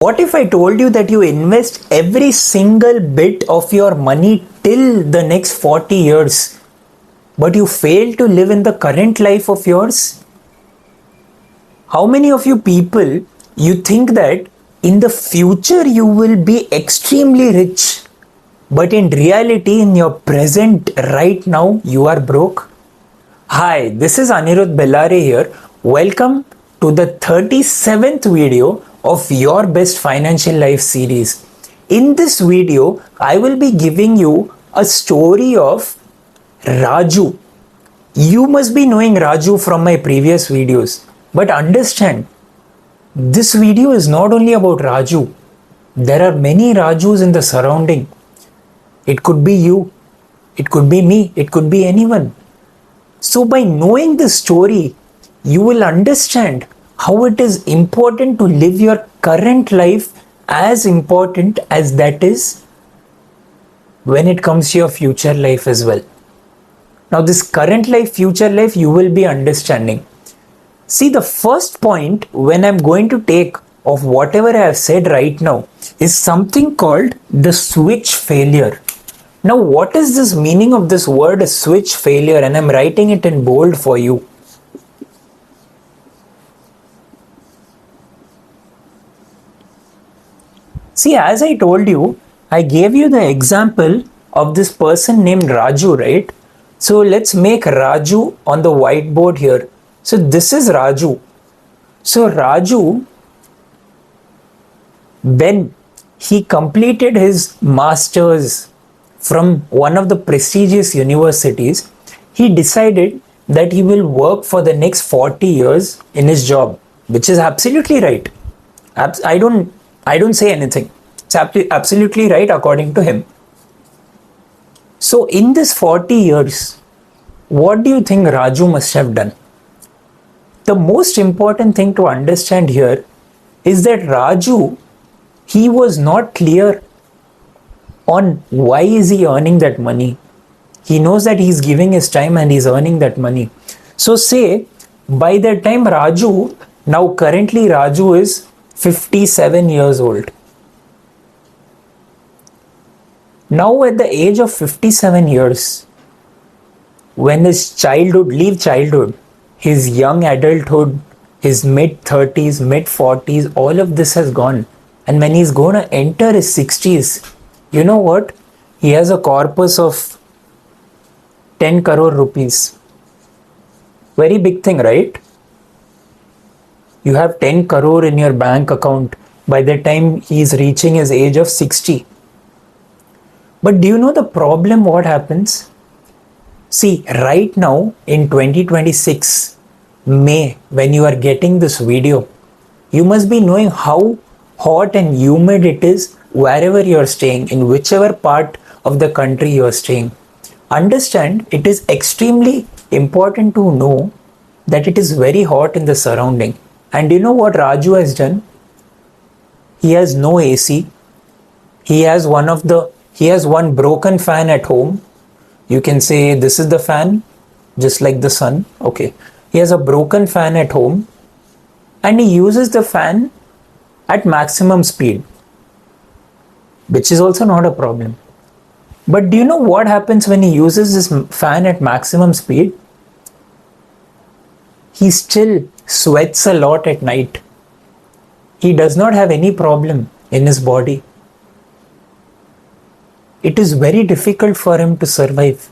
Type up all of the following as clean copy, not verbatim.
What if I told you that you invest every single bit of your money till the next 40 years, but you fail to live in the current life of yours? How many of you people you think that in the future you will be extremely rich, but in reality, in your present right now, you are broke? Hi, this is Anirudh Bellare here. Welcome to the 37th video of your best financial life series. In this video, I will be giving you a story of Raju. You must be knowing Raju from my previous videos, but understand, this video is not only about Raju. There are many Rajus in the surrounding. It could be you, it could be me, it could be anyone. So by knowing this story, you will understand how it is important to live your current life as important as that is when it comes to your future life as well. Now this current life, future life, you will be understanding. See, the first point when I'm going to take of whatever I have said right now is something called the switch failure. Now what is this meaning of this word switch failure? And I'm writing it in bold for you. See, as I told you, I gave you the example of this person named Raju, right? So let's make Raju on the whiteboard here. So this is Raju. So Raju, when he completed his master's from one of the prestigious universities, he decided that he will work for the next 40 years in his job, which is absolutely right. I don't say anything. It's absolutely right according to him. So in this 40 years, what do you think Raju must have done? The most important thing to understand here is that Raju, he was not clear on why is he earning that money. He knows that he's giving his time and he's earning that money. So say by the time Raju, now currently Raju is 57 years old. Now at the age of 57 years, when his childhood, leave childhood, his young adulthood, his mid 30s, mid 40s, all of this has gone. And when he's going to enter his 60s, you know what? He has a corpus of 10 crore rupees. Very big thing, right? You have 10 crore in your bank account by the time he's reaching his age of 60. But do you know the problem what happens? See, right now in 2026, May, when you are getting this video, you must be knowing how hot and humid it is wherever you are staying, in whichever part of the country you are staying. Understand, it is extremely important to know that it is very hot in the surrounding. And you know what Raju has done? He has no AC. He has one broken fan at home. You can say this is the fan, just like the sun. Okay. He has a broken fan at home and he uses the fan at maximum speed, which is also not a problem. But do you know what happens when he uses this fan at maximum speed? He still sweats a lot at night. He does not have any problem in his body. It is very difficult for him to survive.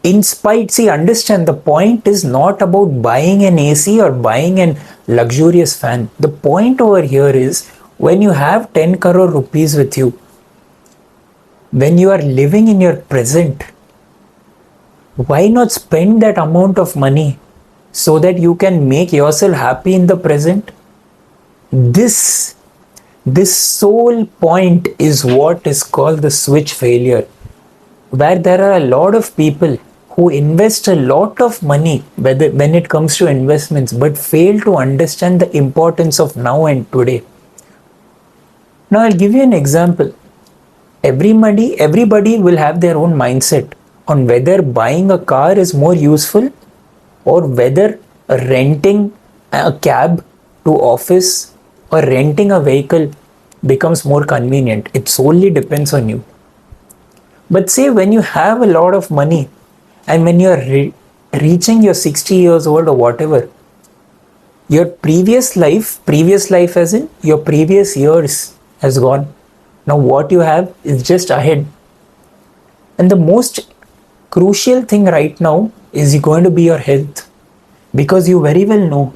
Understand, the point is not about buying an AC or buying an luxurious fan. The point over here is when you have 10 crore rupees with you, when you are living in your present, why not spend that amount of money so that you can make yourself happy in the present? This sole point is what is called the switch failure, where there are a lot of people who invest a lot of money when it comes to investments, but fail to understand the importance of now and today. Now I'll give you an example. Everybody will have their own mindset on whether buying a car is more useful or whether renting a cab to office or renting a vehicle becomes more convenient. It solely depends on you. But say when you have a lot of money and when you are reaching your 60 years old or whatever, your previous life as in your previous years has gone. Now what you have is just ahead. And the most crucial thing right now is going to be your health, because you very well know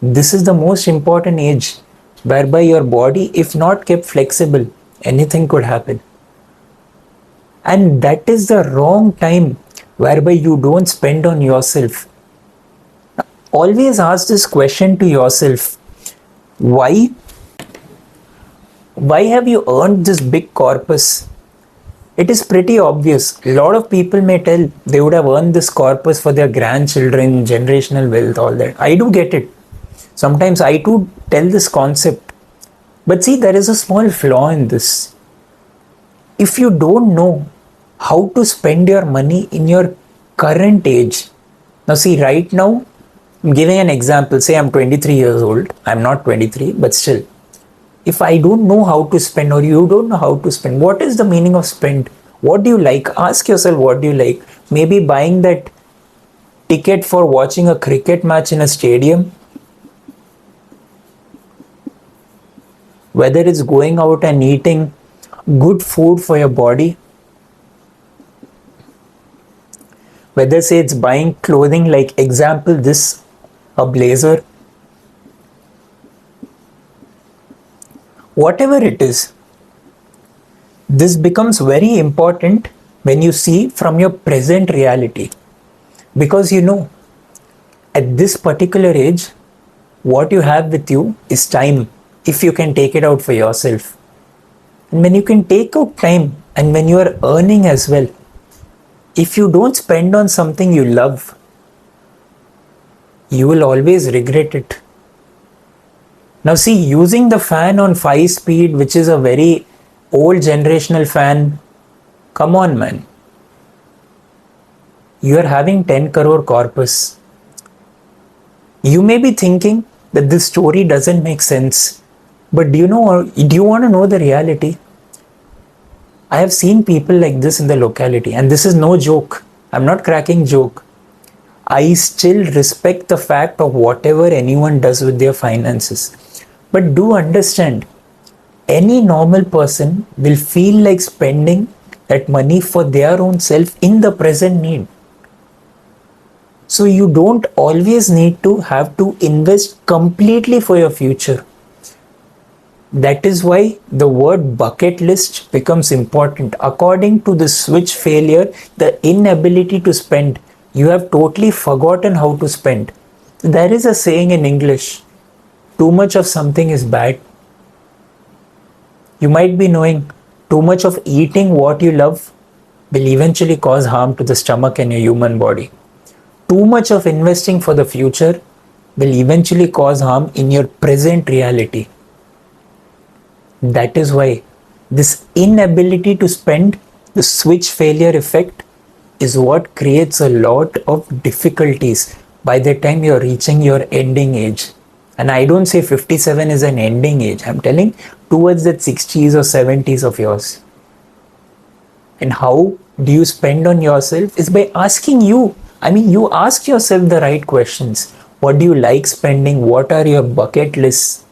this is the most important age whereby your body, if not kept flexible, anything could happen. And that is the wrong time whereby you don't spend on yourself. Always ask this question to yourself: why have you earned this big corpus? It is pretty obvious. A lot of people may tell they would have earned this corpus for their grandchildren, generational wealth, all that. I do get it. Sometimes I too tell this concept. But see, there is a small flaw in this. If you don't know how to spend your money in your current age, now see, right now, I'm giving an example. Say I'm 23 years old. I'm not 23, but still. If I don't know how to spend, or you don't know how to spend, what is the meaning of spend? What do you like? Ask yourself, what do you like? Maybe buying that ticket for watching a cricket match in a stadium. Whether it's going out and eating good food for your body. Whether say it's buying clothing, like example this, a blazer. Whatever it is, this becomes very important when you see from your present reality. Because you know, at this particular age, what you have with you is time, if you can take it out for yourself. And when you can take out time, and when you are earning as well, if you don't spend on something you love, you will always regret it. Now see, using the fan on 5 speed, which is a very old generational fan, come on man. You are having 10 crore corpus. You may be thinking that this story doesn't make sense. But do you want to know the reality? I have seen people like this in the locality, and this is no joke. I'm not cracking joke. I still respect the fact of whatever anyone does with their finances. But do understand, any normal person will feel like spending that money for their own self in the present need. So you don't always need to have to invest completely for your future. That is why the word bucket list becomes important. According to the switch failure, the inability to spend, you have totally forgotten how to spend. There is a saying in English, too much of something is bad. You might be knowing, too much of eating what you love will eventually cause harm to the stomach and your human body. Too much of investing for the future will eventually cause harm in your present reality. That is why this inability to spend, the switch failure effect, is what creates a lot of difficulties by the time you're reaching your ending age. And I don't say 57 is an ending age. I'm telling towards that 60s or 70s of yours. And how do you spend on yourself is by asking you. I mean, you ask yourself the right questions. What do you like spending? What are your bucket lists?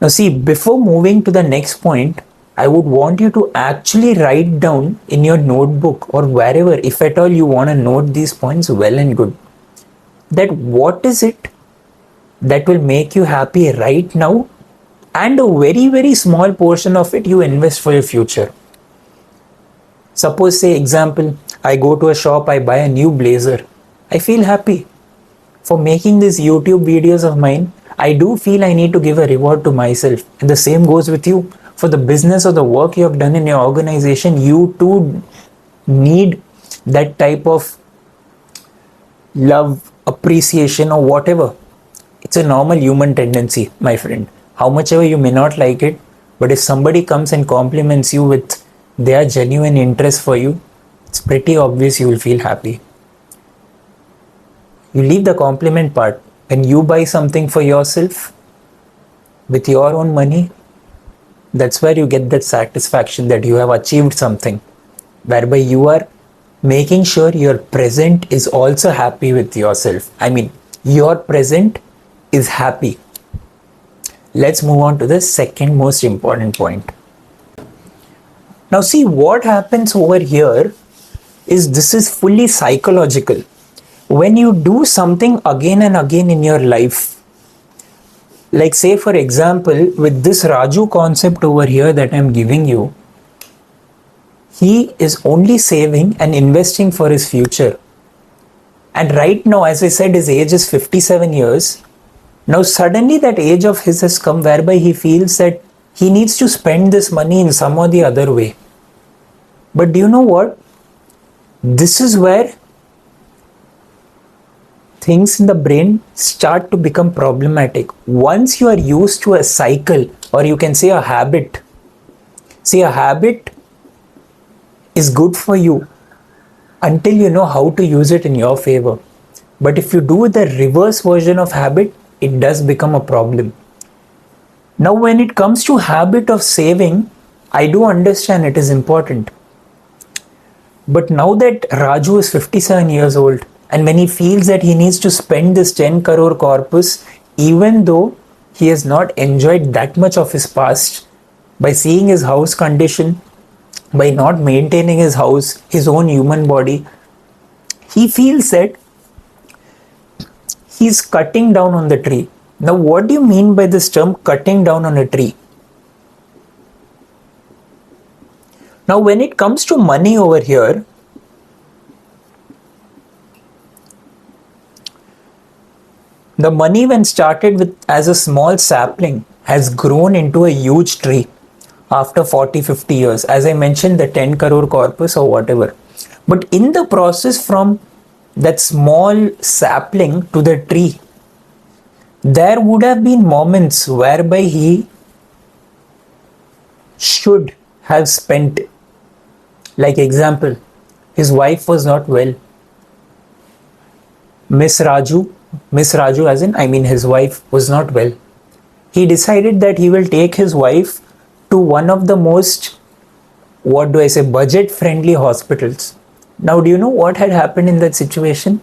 Now see, before moving to the next point, I would want you to actually write down in your notebook or wherever, if at all you want to note these points, well and good, that what is it that will make you happy right now, and a very, very small portion of it you invest for your future. Suppose, say example, I go to a shop, I buy a new blazer. I feel happy. For making these YouTube videos of mine, I do feel I need to give a reward to myself. And the same goes with you. For the business or the work you have done in your organization, you too need that type of love, appreciation, or whatever. It's a normal human tendency, my friend. How much ever you may not like it, but if somebody comes and compliments you with their genuine interest for you, it's pretty obvious you will feel happy. You leave the compliment part. When you buy something for yourself, with your own money, that's where you get that satisfaction that you have achieved something, whereby you are making sure your present is also happy with yourself. I mean, your present is happy. Let's move on to the second most important point. Now, see what happens over here is this is fully psychological. When you do something again and again in your life, like say for example, with this Raju concept over here that I'm giving you, he is only saving and investing for his future. And right now, as I said, his age is 57 years. Now, suddenly that age of his has come whereby he feels that he needs to spend this money in some or the other way. But do you know what? This is where things in the brain start to become problematic. Once you are used to a cycle, or you can say a habit. See, a habit is good for you until you know how to use it in your favor. But if you do the reverse version of habit, it does become a problem. Now, when it comes to habit of saving, I do understand it is important. But now that Raju is 57 years old, and when he feels that he needs to spend this 10 crore corpus, even though he has not enjoyed that much of his past, by seeing his house condition, by not maintaining his house, his own human body, he feels that he's cutting down on the tree. Now, what do you mean by this term cutting down on a tree? Now, when it comes to money over here, the money when started with as a small sapling has grown into a huge tree after 40-50 years. As I mentioned, the 10 crore corpus or whatever. But in the process from that small sapling to the tree, there would have been moments whereby he should have spent. Like example, his wife was not well. Miss Raju as in, I mean his wife was not well. He decided that he will take his wife to one of the most, budget friendly hospitals. Now, do you know what had happened in that situation?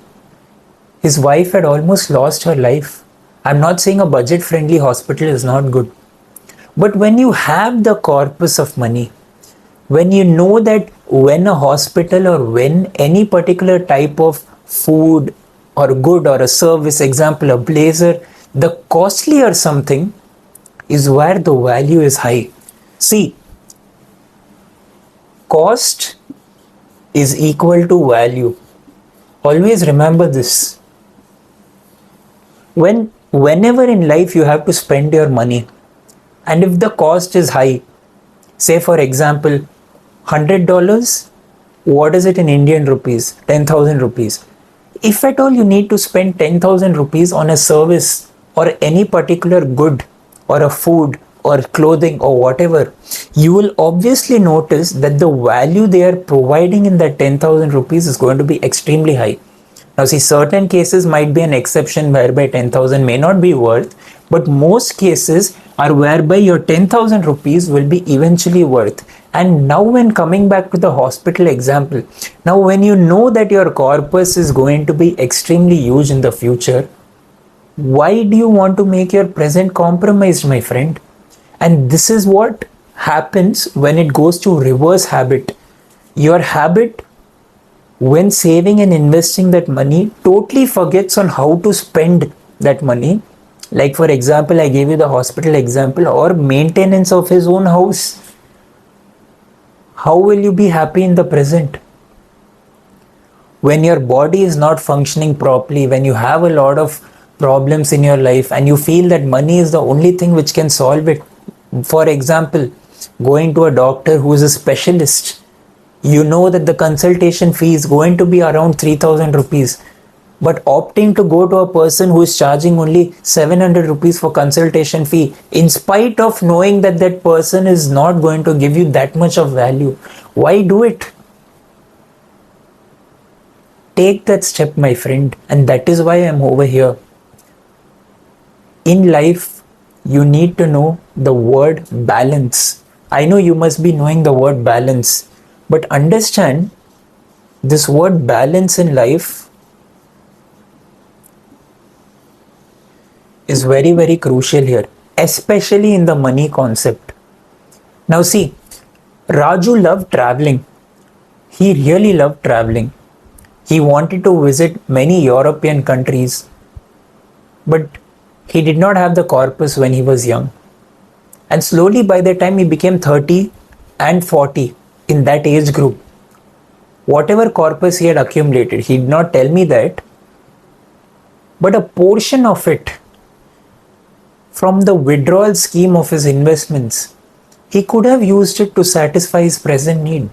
His wife had almost lost her life. I'm not saying a budget friendly hospital is not good. But when you have the corpus of money, when you know that when a hospital or when any particular type of food or good or a service, example, a blazer, the costlier something is where the value is high. See, cost is equal to value. Always remember this. Whenever in life you have to spend your money, and if the cost is high, say for example, $100, what is it in Indian rupees? 10,000 rupees. If at all you need to spend 10,000 rupees on a service or any particular good or a food or clothing or whatever, you will obviously notice that the value they are providing in that 10,000 rupees is going to be extremely high. Now see, certain cases might be an exception whereby 10,000 may not be worth, but most cases are whereby your 10,000 rupees will be eventually worth. And now when coming back to the hospital example, now when you know that your corpus is going to be extremely huge in the future, why do you want to make your present compromised, my friend? And this is what happens when it goes to reverse habit. Your habit, when saving and investing that money, totally forgets on how to spend that money. Like for example, I gave you the hospital example or maintenance of his own house. How will you be happy in the present? When your body is not functioning properly, when you have a lot of problems in your life and you feel that money is the only thing which can solve it. For example, going to a doctor who is a specialist, you know that the consultation fee is going to be around 3,000 rupees. But opting to go to a person who is charging only 700 rupees for consultation fee, in spite of knowing that that person is not going to give you that much of value, why do it? Take that step, my friend, and that is why I'm over here. In life, you need to know the word balance. I know you must be knowing the word balance, but understand this word balance in life is very, very crucial here, especially in the money concept. Now, see, Raju loved traveling. He really loved traveling. He wanted to visit many European countries, but he did not have the corpus when he was young. And slowly, by the time he became 30 and 40, in that age group, whatever corpus he had accumulated, he did not tell me that, but a portion of it from the withdrawal scheme of his investments, he could have used it to satisfy his present need.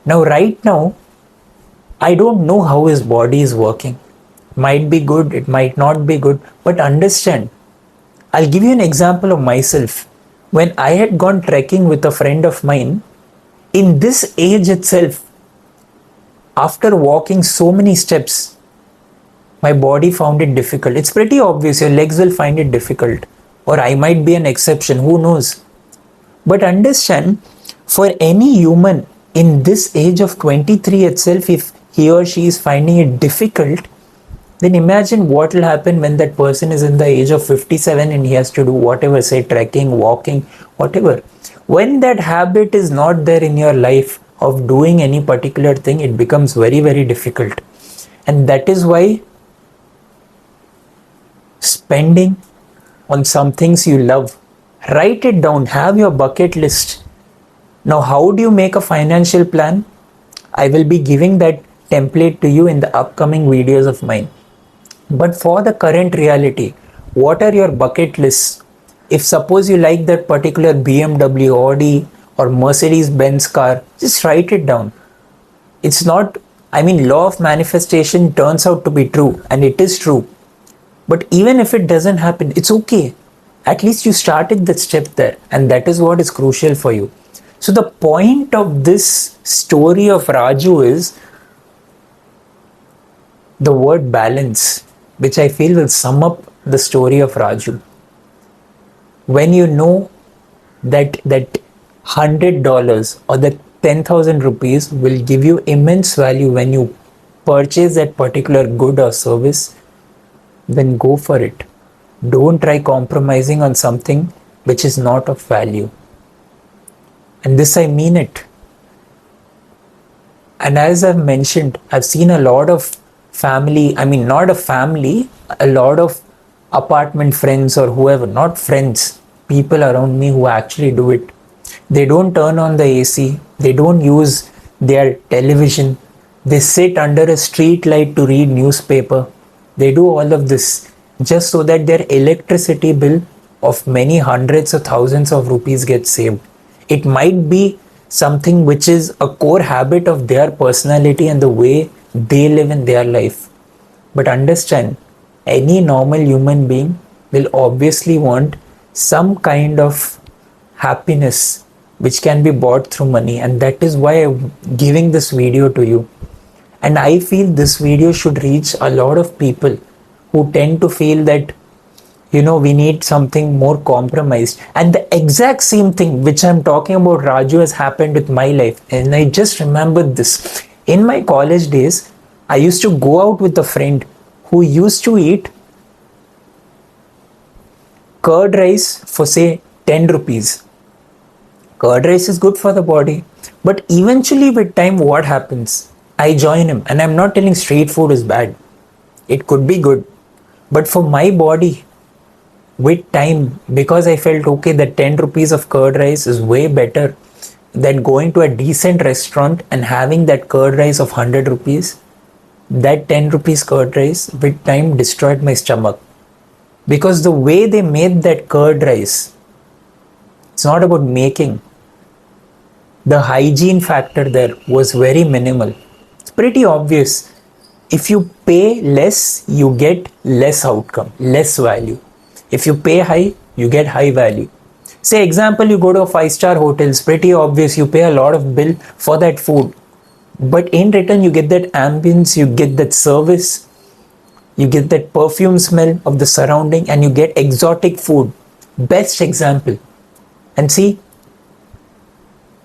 Now, right now, I don't know how his body is working. Might be good, it might not be good, but understand. I'll give you an example of myself. When I had gone trekking with a friend of mine, in this age itself, after walking so many steps, my body found it difficult. It's pretty obvious your legs will find it difficult, or I might be an exception, who knows. But understand, for any human in this age of 23 itself, if he or she is finding it difficult, then imagine what will happen when that person is in the age of 57 and he has to do whatever, say trekking, walking, whatever. When that habit is not there in your life of doing any particular thing, it becomes very, very difficult. And that is why spending on some things you love, write it down, have your bucket list. Now, how do you make a financial plan? I will be giving that template to you in the upcoming videos of mine. But for the current reality, what are your bucket lists? If suppose you like that particular BMW, Audi or Mercedes-Benz car, just write it down. It's not, law of manifestation turns out to be true, and it is true. But even if it doesn't happen, it's okay. At least you started that step there, and that is what is crucial for you. So the point of this story of Raju is the word balance, which I feel will sum up the story of Raju. When you know that $100 or the 10,000 rupees will give you immense value when you purchase that particular good or service, then go for it. Don't try compromising on something which is not of value. And this, I mean it. And as I've mentioned, I've seen a lot of family, not a family, a lot of apartment friends or whoever, not friends, people around me who actually do it. They don't turn on the AC, they don't use their television, they sit under a street light to read newspaper. They do all of this just so that their electricity bill of many hundreds or thousands of rupees gets saved. It might be something which is a core habit of their personality and the way they live in their life. But understand, any normal human being will obviously want some kind of happiness which can be bought through money, and that is why I'm giving this video to you. And I feel this video should reach a lot of people who tend to feel that, we need something more compromised. And the exact same thing which I'm talking about, Raju, has happened with my life. And I just remembered this. In my college days, I used to go out with a friend who used to eat curd rice for say 10 rupees. Curd rice is good for the body. But eventually with time, what happens? I join him. And I'm not telling street food is bad. It could be good. But for my body, with time, because I felt okay that 10 rupees of curd rice is way better than going to a decent restaurant and having that curd rice of 100 rupees, that 10 rupees curd rice with time destroyed my stomach. Because the way they made that curd rice, it's not about making. The hygiene factor there was very minimal. It's pretty obvious. If you pay less, you get less outcome, less value. If you pay high, you get high value. Say example, you go to a 5-star hotel, it's pretty obvious you pay a lot of bill for that food. But in return, you get that ambience, you get that service, you get that perfume smell of the surrounding, and you get exotic food. Best example. And see,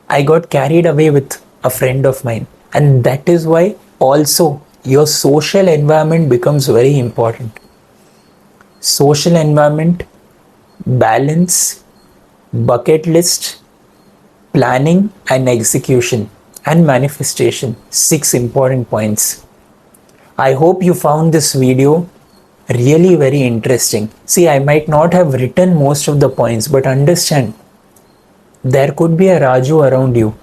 I got carried away with a friend of mine, and that is why also your social environment becomes very important. Social environment, balance, bucket list, planning and execution, and manifestation. 6 important points. I hope you found this video really very interesting. See, I might not have written most of the points, but understand, there could be a Raju around you.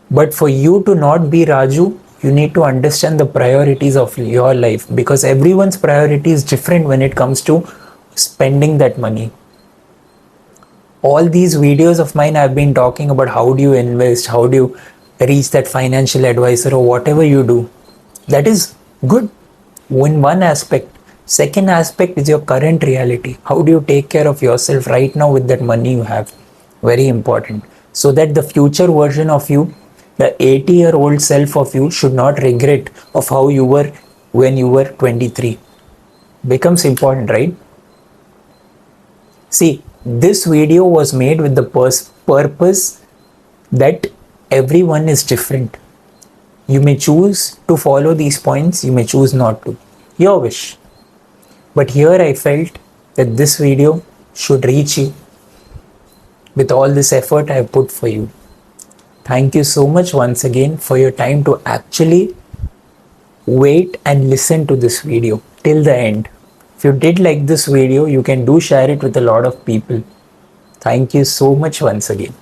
But for you to not be Raju, you need to understand the priorities of your life, because everyone's priority is different when it comes to spending that money. All these videos of mine, I've been talking about how do you invest, how do you reach that financial advisor, or whatever you do. That is good in one aspect. Second aspect is your current reality. How do you take care of yourself right now with that money you have? Very important. So that the future version of you, the 80-year-old self of you, should not regret of how you were when you were 23. Becomes important, right? See, this video was made with the purpose that everyone is different. You may choose to follow these points, you may choose not to. Your wish. But here I felt that this video should reach you with all this effort I have put for you. Thank you so much once again for your time to actually wait and listen to this video till the end. If you did like this video, you can do share it with a lot of people. Thank you so much once again.